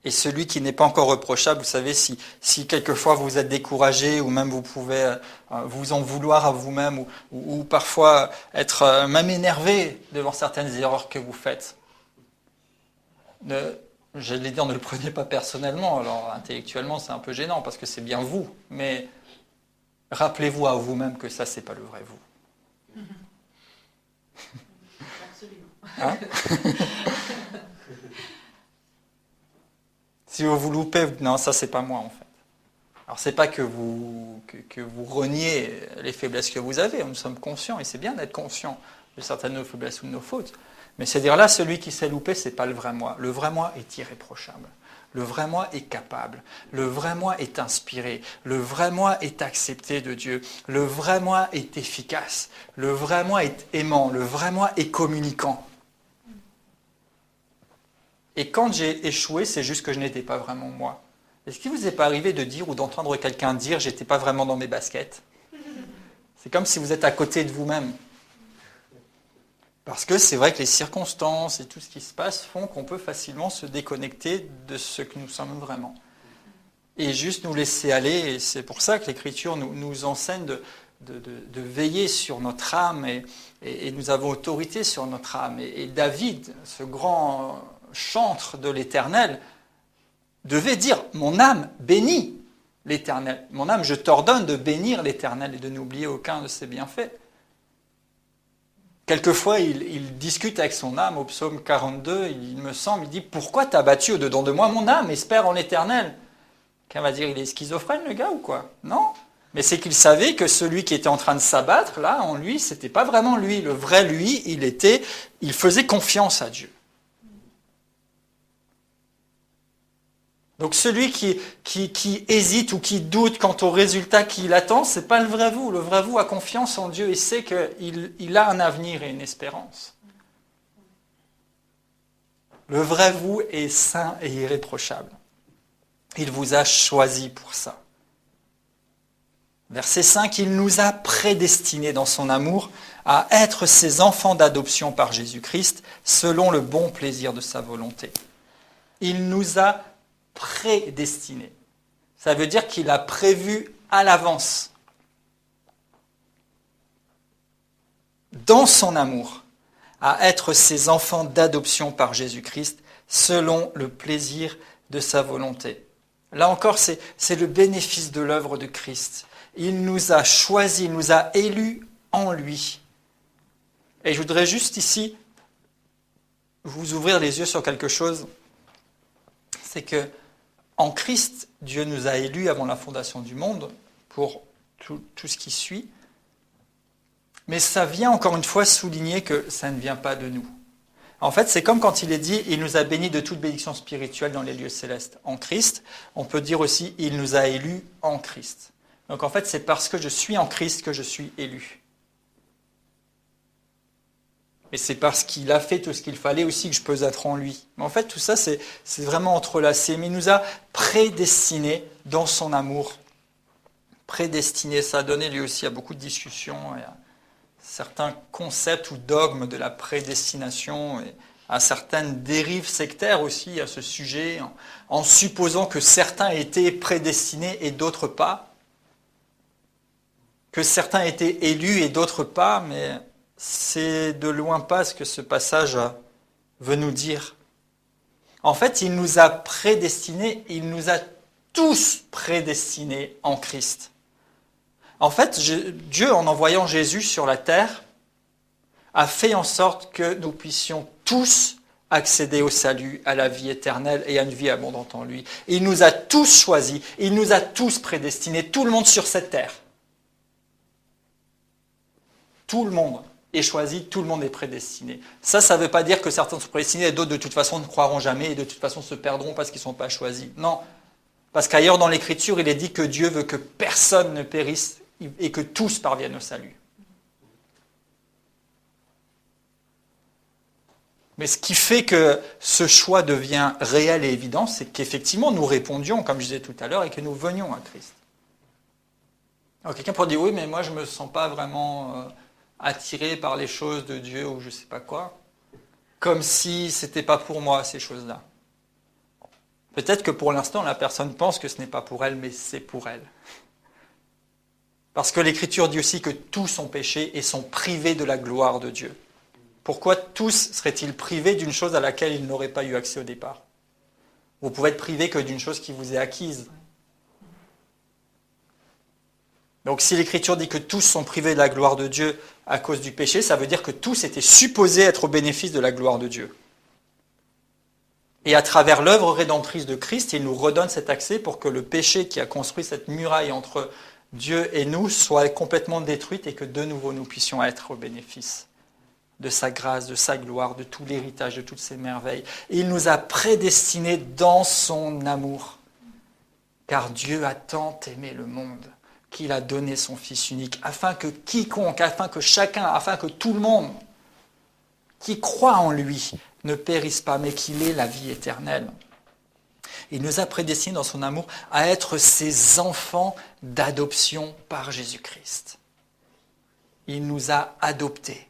Et celui qui n'est pas encore reprochable, vous savez, si quelquefois vous êtes découragé, ou même vous pouvez vous en vouloir à vous-même, ou parfois être même énervé devant certaines erreurs que vous faites, j'allais dire, ne le prenez pas personnellement. Alors intellectuellement, c'est un peu gênant, parce que c'est bien vous, mais rappelez-vous à vous-même que ça, c'est pas le vrai vous. Hein? Si vous loupez, non, ça, c'est pas moi, en fait. Alors, c'est pas que vous reniez les faiblesses que vous avez, nous sommes conscients, et c'est bien d'être conscient de certaines de nos faiblesses ou de nos fautes. Mais c'est dire là, celui qui s'est loupé, c'est pas le vrai moi. Le vrai moi est irréprochable. Le vrai moi est capable. Le vrai moi est inspiré. Le vrai moi est accepté de Dieu. Le vrai moi est efficace. Le vrai moi est aimant. Le vrai moi est communicant. Et quand j'ai échoué, c'est juste que je n'étais pas vraiment moi. Est-ce qu'il vous est pas arrivé de dire ou d'entendre quelqu'un dire « j'étais pas vraiment dans mes baskets » ? C'est comme si vous êtes à côté de vous-même. Parce que c'est vrai que les circonstances et tout ce qui se passe font qu'on peut facilement se déconnecter de ce que nous sommes vraiment. Et juste nous laisser aller, et c'est pour ça que l'Écriture nous enseigne de veiller sur notre âme, et nous avons autorité sur notre âme. Et David, ce grand chantre de l'Éternel, devait dire « Mon âme bénit l'Éternel. Mon âme, je t'ordonne de bénir l'Éternel et de n'oublier aucun de ses bienfaits. » Quelquefois, il discute avec son âme au psaume 42, il me semble, il dit « Pourquoi t'as battu au-dedans de moi mon âme? Espère en l'Éternel. » Qu'elle va dire, il est schizophrène le gars ou quoi? Non. Mais c'est qu'il savait que celui qui était en train de s'abattre, là, en lui, c'était pas vraiment lui. Le vrai lui, il faisait confiance à Dieu. Donc celui qui hésite ou qui doute quant au résultat qu'il attend, c'est pas le vrai vous. Le vrai vous a confiance en Dieu et sait qu'il a un avenir et une espérance. Le vrai vous est saint et irréprochable. Il vous a choisi pour ça. Verset 5, il nous a prédestinés dans son amour à être ses enfants d'adoption par Jésus-Christ, selon le bon plaisir de sa volonté. Il nous a prédestiné. Ça veut dire qu'il a prévu à l'avance, dans son amour, à être ses enfants d'adoption par Jésus-Christ, selon le plaisir de sa volonté. Là encore, c'est le bénéfice de l'œuvre de Christ. Il nous a choisis, il nous a élus en lui. Et je voudrais juste ici vous ouvrir les yeux sur quelque chose. C'est que en Christ, Dieu nous a élus avant la fondation du monde pour tout ce qui suit. Mais ça vient encore une fois souligner que ça ne vient pas de nous. En fait, c'est comme quand il est dit « Il nous a bénis de toute bénédiction spirituelle dans les lieux célestes » en Christ. On peut dire aussi « Il nous a élus en Christ ». Donc en fait, c'est parce que je suis en Christ que je suis élu. Et c'est parce qu'il a fait tout ce qu'il fallait aussi que je peux être en lui. Mais en fait, tout ça, c'est vraiment entrelacé. Mais il nous a prédestinés dans son amour. Prédestinés, ça a donné lieu aussi à beaucoup de discussions, et à certains concepts ou dogmes de la prédestination, et à certaines dérives sectaires aussi à ce sujet, en supposant que certains étaient prédestinés et d'autres pas, que certains étaient élus et d'autres pas, mais c'est de loin pas ce que ce passage veut nous dire. En fait, il nous a prédestinés, il nous a tous prédestinés en Christ. En fait, Dieu, en envoyant Jésus sur la terre, a fait en sorte que nous puissions tous accéder au salut, à la vie éternelle et à une vie abondante en lui. Il nous a tous choisis, il nous a tous prédestinés, tout le monde sur cette terre. Tout le monde est choisi, tout le monde est prédestiné. Ça ne veut pas dire que certains sont prédestinés et d'autres de toute façon ne croiront jamais et de toute façon se perdront parce qu'ils ne sont pas choisis. Non, parce qu'ailleurs dans l'Écriture, il est dit que Dieu veut que personne ne périsse et que tous parviennent au salut. Mais ce qui fait que ce choix devient réel et évident, c'est qu'effectivement nous répondions, comme je disais tout à l'heure, et que nous venions à Christ. Alors quelqu'un pourrait dire, oui, mais moi je ne me sens pas vraiment attiré par les choses de Dieu ou je ne sais pas quoi, comme si ce n'était pas pour moi ces choses-là. Peut-être que pour l'instant la personne pense que ce n'est pas pour elle, mais c'est pour elle. Parce que l'Écriture dit aussi que tous ont péché et sont privés de la gloire de Dieu. Pourquoi tous seraient-ils privés d'une chose à laquelle ils n'auraient pas eu accès au départ? Vous pouvez être privé que d'une chose qui vous est acquise. Donc si l'Écriture dit que tous sont privés de la gloire de Dieu à cause du péché, ça veut dire que tous étaient supposés être au bénéfice de la gloire de Dieu. Et à travers l'œuvre rédemptrice de Christ, il nous redonne cet accès pour que le péché qui a construit cette muraille entre Dieu et nous soit complètement détruit et que de nouveau nous puissions être au bénéfice de sa grâce, de sa gloire, de tout l'héritage, de toutes ses merveilles. Et il nous a prédestinés dans son amour. Car Dieu a tant aimé le monde qu'il a donné son Fils unique, afin que quiconque, afin que chacun, afin que tout le monde qui croit en lui ne périsse pas, mais qu'il ait la vie éternelle. Il nous a prédestinés dans son amour à être ses enfants d'adoption par Jésus-Christ. Il nous a adoptés.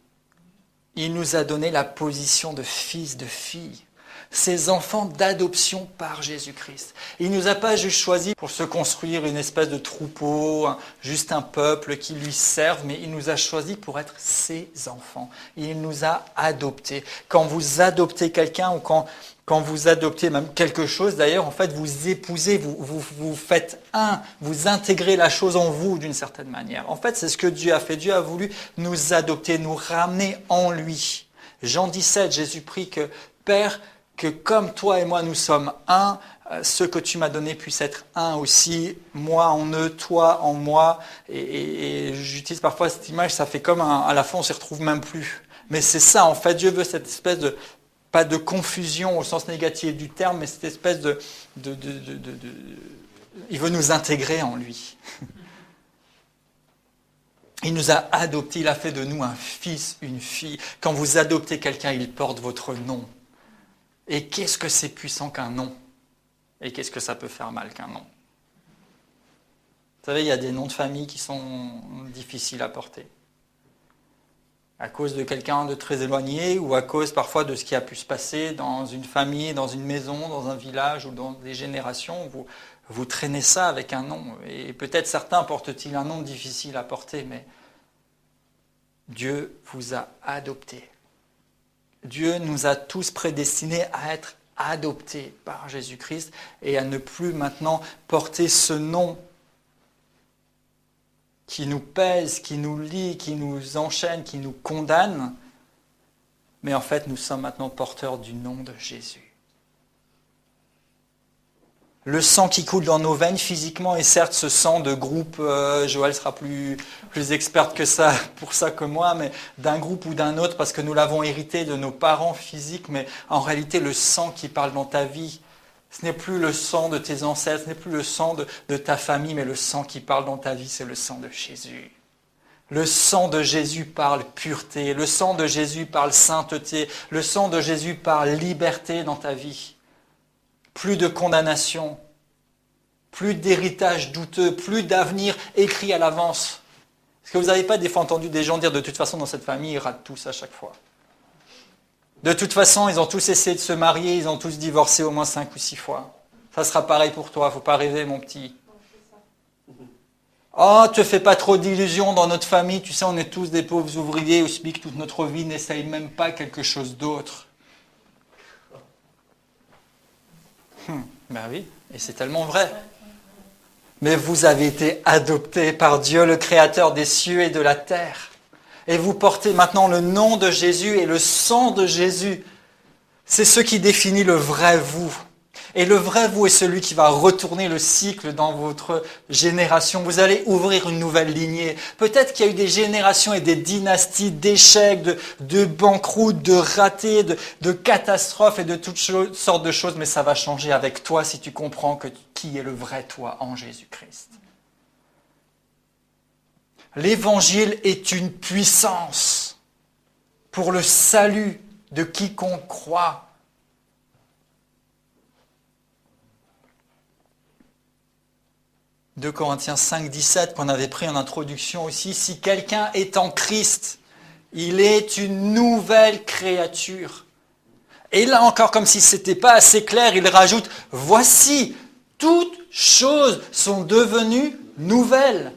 Il nous a donné la position de fils, de fille, ses enfants d'adoption par Jésus-Christ. Il ne nous a pas juste choisis pour se construire une espèce de troupeau, juste un peuple qui lui serve, mais il nous a choisis pour être ses enfants. Il nous a adoptés. Quand vous adoptez quelqu'un ou quand vous adoptez même quelque chose, d'ailleurs, en fait, vous épousez, vous faites un, vous intégrez la chose en vous d'une certaine manière. En fait, c'est ce que Dieu a fait. Dieu a voulu nous adopter, nous ramener en lui. Jean 17, Jésus prie que, Père, que comme toi et moi nous sommes un, ce que tu m'as donné puisse être un aussi, moi en eux, toi en moi. Et j'utilise parfois cette image, ça fait comme à la fin on ne s'y retrouve même plus. Mais c'est ça, en fait, Dieu veut cette espèce de, pas de confusion au sens négatif du terme, mais cette espèce de il veut nous intégrer en lui. Il nous a adoptés, il a fait de nous un fils, une fille. Quand vous adoptez quelqu'un, il porte votre nom. Et qu'est-ce que c'est puissant qu'un nom? Et qu'est-ce que ça peut faire mal qu'un nom? Vous savez, il y a des noms de famille qui sont difficiles à porter. À cause de quelqu'un de très éloigné ou à cause parfois de ce qui a pu se passer dans une famille, dans une maison, dans un village ou dans des générations, vous traînez ça avec un nom. Et peut-être certains portent-ils un nom difficile à porter, mais Dieu vous a adoptés. Dieu nous a tous prédestinés à être adoptés par Jésus-Christ et à ne plus maintenant porter ce nom qui nous pèse, qui nous lie, qui nous enchaîne, qui nous condamne. Mais en fait, nous sommes maintenant porteurs du nom de Jésus. Le sang qui coule dans nos veines physiquement est certes ce sang de groupe, Joël sera plus experte que ça pour ça que moi, mais d'un groupe ou d'un autre parce que nous l'avons hérité de nos parents physiques, mais en réalité le sang qui parle dans ta vie, ce n'est plus le sang de tes ancêtres, ce n'est plus le sang de ta famille, mais le sang qui parle dans ta vie, c'est le sang de Jésus. Le sang de Jésus parle pureté, le sang de Jésus parle sainteté, le sang de Jésus parle liberté dans ta vie. Plus de condamnation, plus d'héritage douteux, plus d'avenir écrit à l'avance. Est-ce que vous n'avez pas des fois entendu des gens dire de toute façon dans cette famille, ils ratent tous à chaque fois? De toute façon, ils ont tous essayé de se marier, ils ont tous divorcé au moins 5 ou 6 fois. Ça sera pareil pour toi, il ne faut pas rêver mon petit. Oh, te fais pas trop d'illusions dans notre famille, tu sais, on est tous des pauvres ouvriers au SMIC toute notre vie, n'essaye même pas quelque chose d'autre. Ben oui, et c'est tellement vrai. Mais vous avez été adoptés par Dieu, le Créateur des cieux et de la terre. Et vous portez maintenant le nom de Jésus et le sang de Jésus. C'est ce qui définit le vrai vous. Et le vrai vous est celui qui va retourner le cycle dans votre génération. Vous allez ouvrir une nouvelle lignée. Peut-être qu'il y a eu des générations et des dynasties d'échecs, de banqueroutes, de ratés, de catastrophes et de toutes sortes de choses. Mais ça va changer avec toi si tu comprends qui est le vrai toi en Jésus-Christ. L'évangile est une puissance pour le salut de quiconque croit. 2 Corinthiens 5, 17, qu'on avait pris en introduction aussi. Si quelqu'un est en Christ, il est une nouvelle créature. Et là encore, comme si ce n'était pas assez clair, il rajoute, voici, toutes choses sont devenues nouvelles.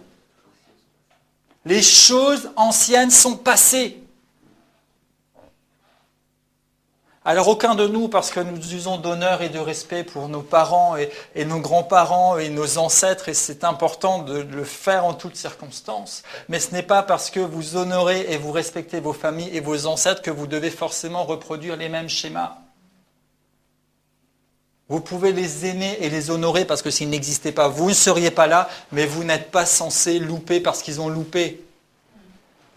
Les choses anciennes sont passées. Alors aucun de nous, parce que nous usons d'honneur et de respect pour nos parents et nos grands-parents et nos ancêtres, et c'est important de le faire en toutes circonstances, mais ce n'est pas parce que vous honorez et vous respectez vos familles et vos ancêtres que vous devez forcément reproduire les mêmes schémas. Vous pouvez les aimer et les honorer parce que s'ils n'existaient pas, vous ne seriez pas là, mais vous n'êtes pas censé louper parce qu'ils ont loupé.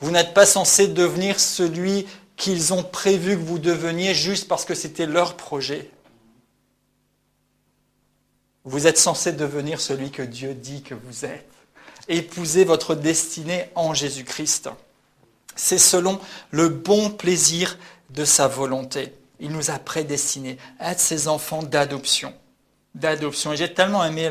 Vous n'êtes pas censé devenir celui qu'ils ont prévu que vous deveniez juste parce que c'était leur projet. Vous êtes censé devenir celui que Dieu dit que vous êtes. Épousez votre destinée en Jésus-Christ. C'est selon le bon plaisir de sa volonté. Il nous a prédestinés à être ses enfants d'adoption. Et j'ai tellement aimé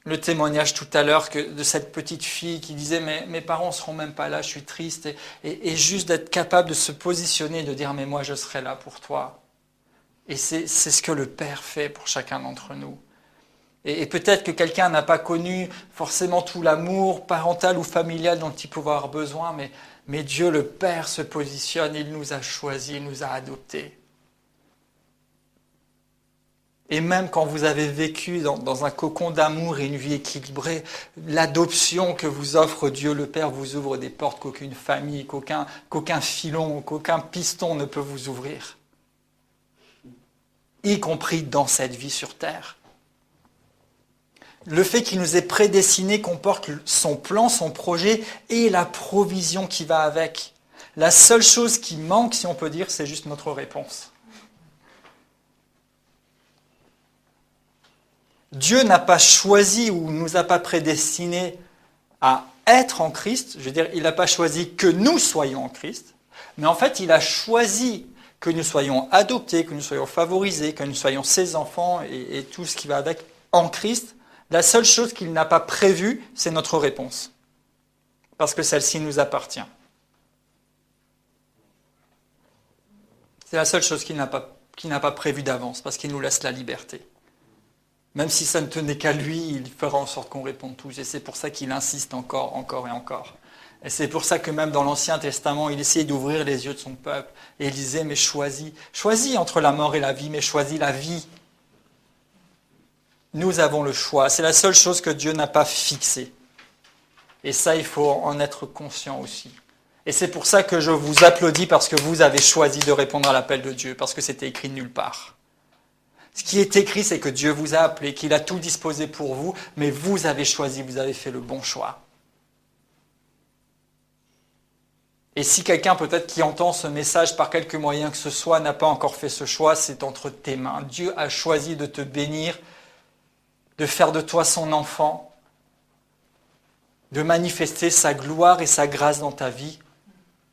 le témoignage tout à l'heure de cette petite fille qui disait « mes parents ne seront même pas là, je suis triste ». Et juste d'être capable de se positionner et de dire « mais moi je serai là pour toi ». Et c'est ce que le Père fait pour chacun d'entre nous. Et peut-être que quelqu'un n'a pas connu forcément tout l'amour parental ou familial dont il peut avoir besoin, mais Dieu le Père se positionne, il nous a choisis, il nous a adoptés. Et même quand vous avez vécu dans un cocon d'amour et une vie équilibrée, l'adoption que vous offre Dieu le Père vous ouvre des portes qu'aucune famille, qu'aucun filon, qu'aucun piston ne peut vous ouvrir. Y compris dans cette vie sur terre. Le fait qu'il nous ait prédestinés comporte son plan, son projet et la provision qui va avec. La seule chose qui manque, si on peut dire, c'est juste notre réponse. Dieu n'a pas choisi ou nous a pas prédestinés à être en Christ. Je veux dire, il n'a pas choisi que nous soyons en Christ. Mais en fait, il a choisi que nous soyons adoptés, que nous soyons favorisés, que nous soyons ses enfants et tout ce qui va avec en Christ. La seule chose qu'il n'a pas prévue, c'est notre réponse. Parce que celle-ci nous appartient. C'est la seule chose qu'il n'a pas prévue d'avance, parce qu'il nous laisse la liberté. Même si ça ne tenait qu'à lui, il fera en sorte qu'on réponde tous. Et c'est pour ça qu'il insiste encore et encore. Et c'est pour ça que même dans l'Ancien Testament, il essayait d'ouvrir les yeux de son peuple. Et il disait, mais choisis entre la mort et la vie, mais choisis la vie. Nous avons le choix. C'est la seule chose que Dieu n'a pas fixée. Et ça, il faut en être conscient aussi. Et c'est pour ça que je vous applaudis parce que vous avez choisi de répondre à l'appel de Dieu, parce que c'était écrit nulle part. Ce qui est écrit, c'est que Dieu vous a appelé, qu'il a tout disposé pour vous, mais vous avez choisi, vous avez fait le bon choix. Et si quelqu'un peut-être qui entend ce message par quelque moyen que ce soit n'a pas encore fait ce choix, c'est entre tes mains. Dieu a choisi de te bénir, de faire de toi son enfant, de manifester sa gloire et sa grâce dans ta vie.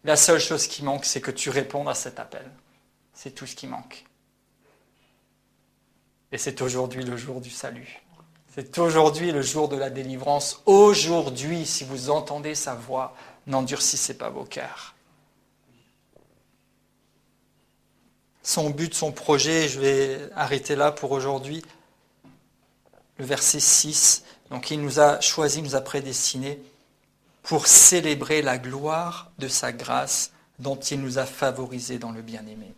La seule chose qui manque, c'est que tu répondes à cet appel. C'est tout ce qui manque. Et c'est aujourd'hui le jour du salut. C'est aujourd'hui le jour de la délivrance. Aujourd'hui, si vous entendez sa voix, n'endurcissez pas vos cœurs. Son but, son projet, je vais arrêter là pour aujourd'hui. Le verset 6, donc il nous a choisis, nous a prédestinés pour célébrer la gloire de sa grâce dont il nous a favorisés dans le bien-aimé.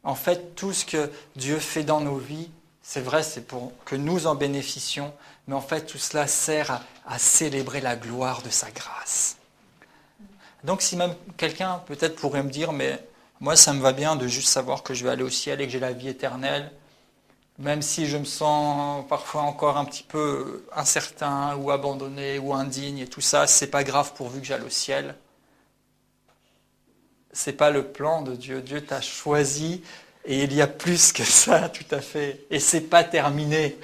En fait, tout ce que Dieu fait dans nos vies, c'est vrai, c'est pour que nous en bénéficions, mais en fait, tout cela sert à célébrer la gloire de sa grâce. Donc, si même quelqu'un peut-être pourrait me dire, mais moi, ça me va bien de juste savoir que je vais aller au ciel et que j'ai la vie éternelle, même si je me sens parfois encore un petit peu incertain ou abandonné ou indigne et tout ça, c'est pas grave pourvu que j'aille au ciel. C'est pas le plan de Dieu. Dieu t'a choisi et il y a plus que ça, tout à fait. Et c'est pas terminé.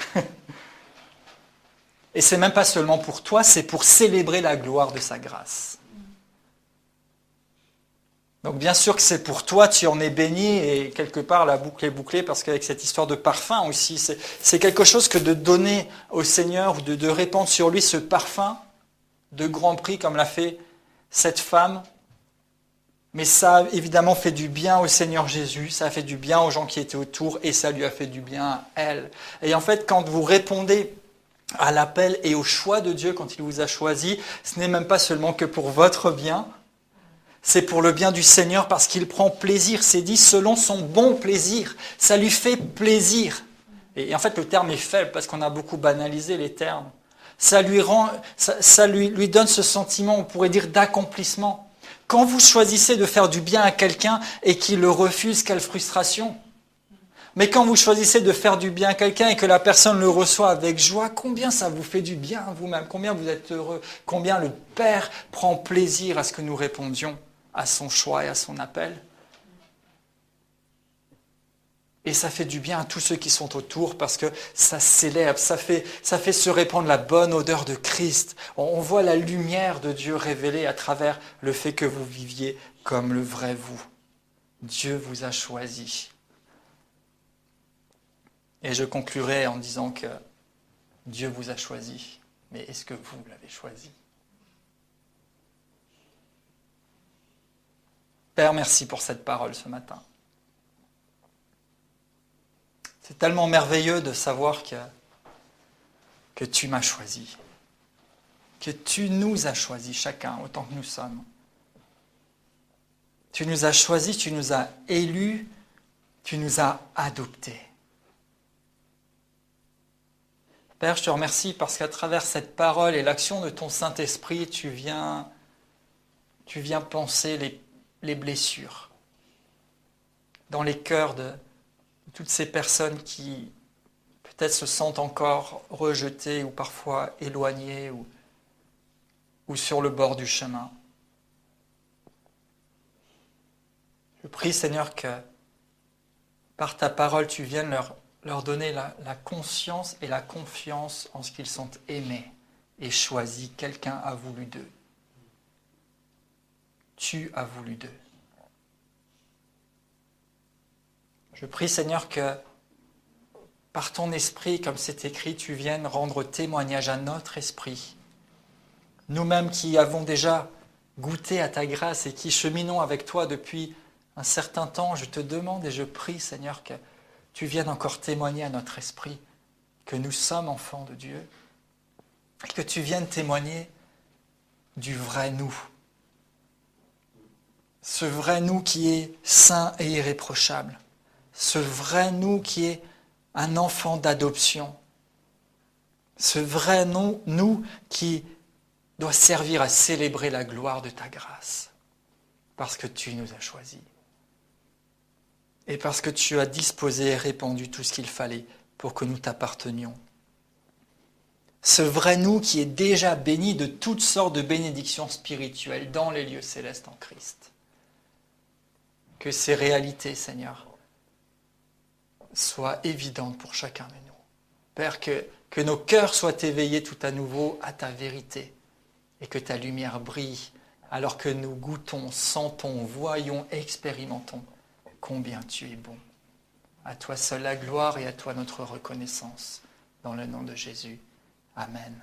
Et c'est même pas seulement pour toi, c'est pour célébrer la gloire de sa grâce. Donc bien sûr que c'est pour toi, tu en es béni, et quelque part la boucle est bouclée, parce qu'avec cette histoire de parfum aussi, c'est quelque chose que de donner au Seigneur, ou de répandre sur lui ce parfum de grand prix, comme l'a fait cette femme. Mais ça a évidemment fait du bien au Seigneur Jésus, ça a fait du bien aux gens qui étaient autour, et ça lui a fait du bien à elle. Et en fait, quand vous répondez à l'appel et au choix de Dieu, quand il vous a choisi, ce n'est même pas seulement que pour votre bien, c'est pour le bien du Seigneur, parce qu'il prend plaisir, c'est dit selon son bon plaisir, ça lui fait plaisir. Et en fait, le terme est faible, parce qu'on a beaucoup banalisé les termes. Ça lui donne ce sentiment, on pourrait dire, d'accomplissement. Quand vous choisissez de faire du bien à quelqu'un et qu'il le refuse, quelle frustration. Mais quand vous choisissez de faire du bien à quelqu'un et que la personne le reçoit avec joie, combien ça vous fait du bien à vous-même, combien vous êtes heureux, combien le Père prend plaisir à ce que nous répondions à son choix et à son appel. Et ça fait du bien à tous ceux qui sont autour, parce que ça célèbre, ça fait se répandre la bonne odeur de Christ. On voit la lumière de Dieu révélée à travers le fait que vous viviez comme le vrai vous. Dieu vous a choisi. Et je conclurai en disant que Dieu vous a choisi. Mais est-ce que vous l'avez choisi ? Père, merci pour cette parole ce matin. C'est tellement merveilleux de savoir que tu m'as choisi, que tu nous as choisis chacun autant que nous sommes. Tu nous as choisis, tu nous as élus, tu nous as adoptés. Père, je te remercie parce qu'à travers cette parole et l'action de ton Saint-Esprit, tu viens penser les blessures dans les cœurs de toutes ces personnes qui peut-être se sentent encore rejetées ou parfois éloignées ou sur le bord du chemin. Je prie, Seigneur, que par ta parole, tu viennes leur donner la conscience et la confiance en ce qu'ils sont aimés et choisis. Quelqu'un a voulu d'eux. Tu as voulu d'eux. Je prie, Seigneur, que par ton esprit, comme c'est écrit, tu viennes rendre témoignage à notre esprit. Nous-mêmes qui avons déjà goûté à ta grâce et qui cheminons avec toi depuis un certain temps, je te demande et je prie, Seigneur, que tu viennes encore témoigner à notre esprit que nous sommes enfants de Dieu et que tu viennes témoigner du vrai nous. Ce vrai nous qui est saint et irréprochable. Ce vrai nous qui est un enfant d'adoption. Ce vrai nous qui doit servir à célébrer la gloire de ta grâce. Parce que tu nous as choisis. Et parce que tu as disposé et répandu tout ce qu'il fallait pour que nous t'appartenions. Ce vrai nous qui est déjà béni de toutes sortes de bénédictions spirituelles dans les lieux célestes en Christ. Que ces réalités, Seigneur, soient évidentes pour chacun de nous. Père, que nos cœurs soient éveillés tout à nouveau à ta vérité et que ta lumière brille alors que nous goûtons, sentons, voyons, expérimentons combien tu es bon. À toi seul la gloire et à toi notre reconnaissance. Dans le nom de Jésus. Amen.